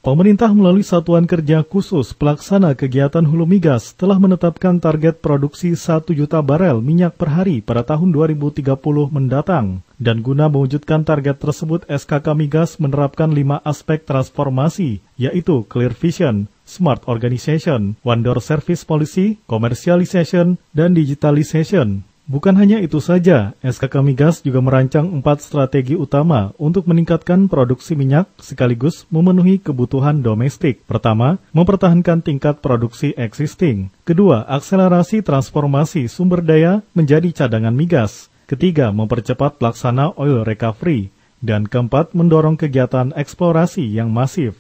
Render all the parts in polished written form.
Pemerintah melalui Satuan Kerja Khusus Pelaksana Kegiatan Hulu Migas telah menetapkan target produksi 1 juta barel minyak per hari pada tahun 2030 mendatang. Dan guna mewujudkan target tersebut, SKK Migas menerapkan 5 aspek transformasi, yaitu Clear Vision, Smart Organization, One Door Service Policy, Commercialization, dan Digitalization. Bukan hanya itu saja, SKK Migas juga merancang 4 strategi utama untuk meningkatkan produksi minyak sekaligus memenuhi kebutuhan domestik. Pertama, mempertahankan tingkat produksi existing. Kedua, akselerasi transformasi sumber daya menjadi cadangan migas. Ketiga, mempercepat pelaksana oil recovery. Dan keempat, mendorong kegiatan eksplorasi yang masif.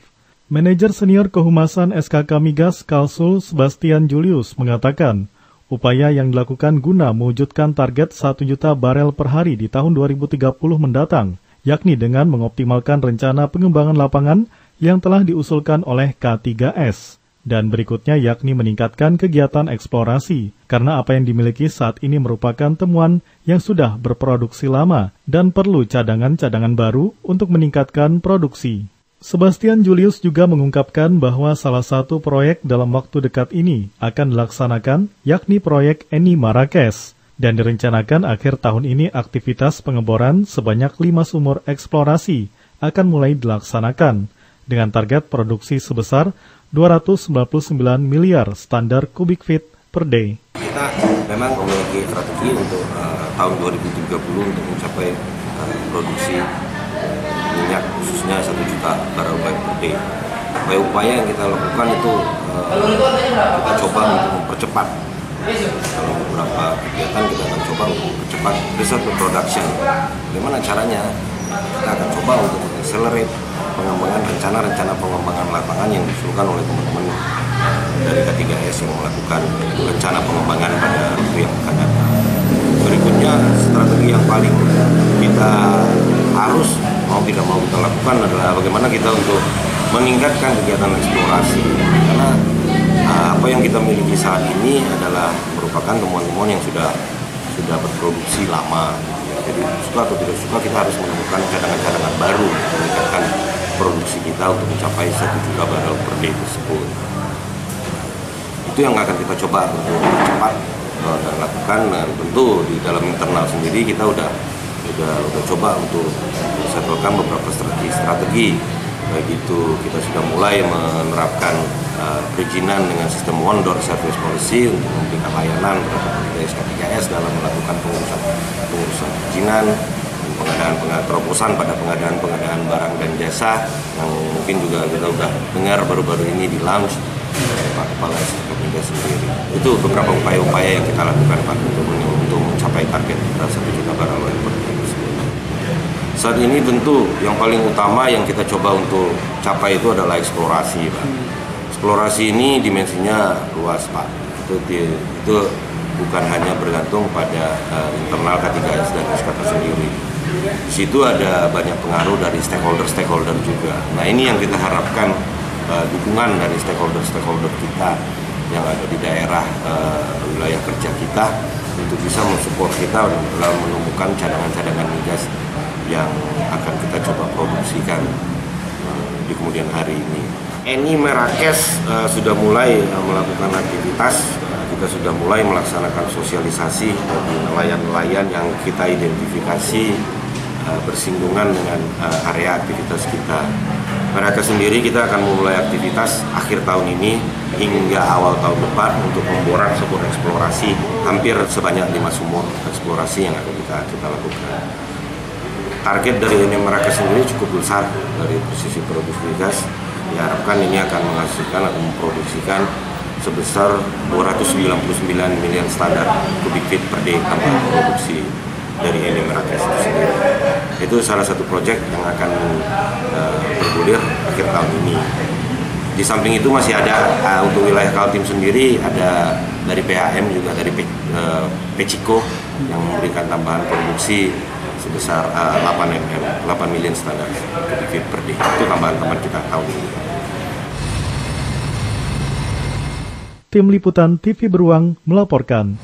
Manajer Senior Kehumasan SKK Migas Kalsul Sebastian Julius mengatakan, upaya yang dilakukan guna mewujudkan target 1 juta barel per hari di tahun 2030 mendatang, yakni dengan mengoptimalkan rencana pengembangan lapangan yang telah diusulkan oleh K3S. Dan berikutnya yakni meningkatkan kegiatan eksplorasi, karena apa yang dimiliki saat ini merupakan temuan yang sudah berproduksi lama dan perlu cadangan-cadangan baru untuk meningkatkan produksi. Sebastian Julius juga mengungkapkan bahwa salah satu proyek dalam waktu dekat ini akan dilaksanakan, yakni proyek Eni Marrakesh, dan direncanakan akhir tahun ini aktivitas pengeboran sebanyak 5 sumur eksplorasi akan mulai dilaksanakan, dengan target produksi sebesar 299 miliar standar kubik feet per day. Kita memang memiliki strategi untuk tahun 2030 untuk mencapai produksi minyak khususnya 1 juta barel per day. Upaya yang kita lakukan itu kita coba untuk mempercepat. Dalam beberapa kegiatan kita akan coba untuk mempercepat research to production. Bagaimana caranya? Kita akan coba untuk accelerate pengembangan rencana pengembangan lapangan yang diusulkan oleh teman-teman dari K3S yang melakukan rencana pengembangan pada waktu yang akan datang. Berikutnya, strategi yang paling kita harus mau tidak mau kita lakukan adalah bagaimana kita untuk meningkatkan kegiatan eksplorasi, karena apa yang kita miliki saat ini adalah merupakan temuan-temuan yang sudah berproduksi lama. Jadi suka atau tidak suka kita harus menemukan cadangan-cadangan baru untuk meningkatkan produksi kita untuk mencapai 1 juta barel per day tersebut. Itu yang akan kita coba untuk cepat dan lakukan. Dan tentu di dalam internal sendiri kita udah coba untuk setelkan beberapa strategi. Baik itu kita sudah mulai menerapkan perizinan dengan sistem One Door Service Policy untuk memberikan layanan kepada K3S dalam melakukan pengurusan perizinan, pengadaan terobosan pada pengadaan barang dan jasa yang mungkin juga kita sudah dengar baru-baru ini di launch Pak Kepala SKK Migas sendiri. Itu beberapa upaya-upaya yang kita lakukan Pak untuk mencapai target 1 juta barel per day. Saat ini tentu yang paling utama yang kita coba untuk capai itu adalah eksplorasi, Pak. Eksplorasi ini dimensinya luas, Pak. Itu bukan hanya bergantung pada internal K3S dan SKK sendiri. Di situ ada banyak pengaruh dari stakeholder juga. Nah, ini yang kita harapkan dukungan dari stakeholder kita yang ada di daerah wilayah kerja kita untuk bisa mensupport kita dalam menemukan cadangan-cadangan migas yang akan kita coba produksikan di kemudian hari ini. Eni Marrakesh sudah mulai melakukan aktivitas, kita sudah mulai melaksanakan sosialisasi bagi nelayan-nelayan yang kita identifikasi bersinggungan dengan area aktivitas kita. Marrakesh sendiri kita akan memulai aktivitas akhir tahun ini hingga awal tahun depan untuk pemboran sumur eksplorasi hampir sebanyak 5 sumur eksplorasi yang akan kita lakukan. Target dari Eni Marrakesh sendiri cukup besar dari sisi produksi gas. Diharapkan ini akan menghasilkan atau memproduksikan sebesar 299 miliar standar kubik feet per day tambah produksi dari Eni Marrakesh itu sendiri. Itu salah satu proyek yang akan bergulir akhir tahun ini. Di samping itu masih ada untuk wilayah Kaltim sendiri ada dari PHM juga dari Pecico yang memberikan tambahan produksi sebesar 8 million standar kubik feet per day. Itu tambahan kita tahun ini. Tim Liputan TV Beruang melaporkan.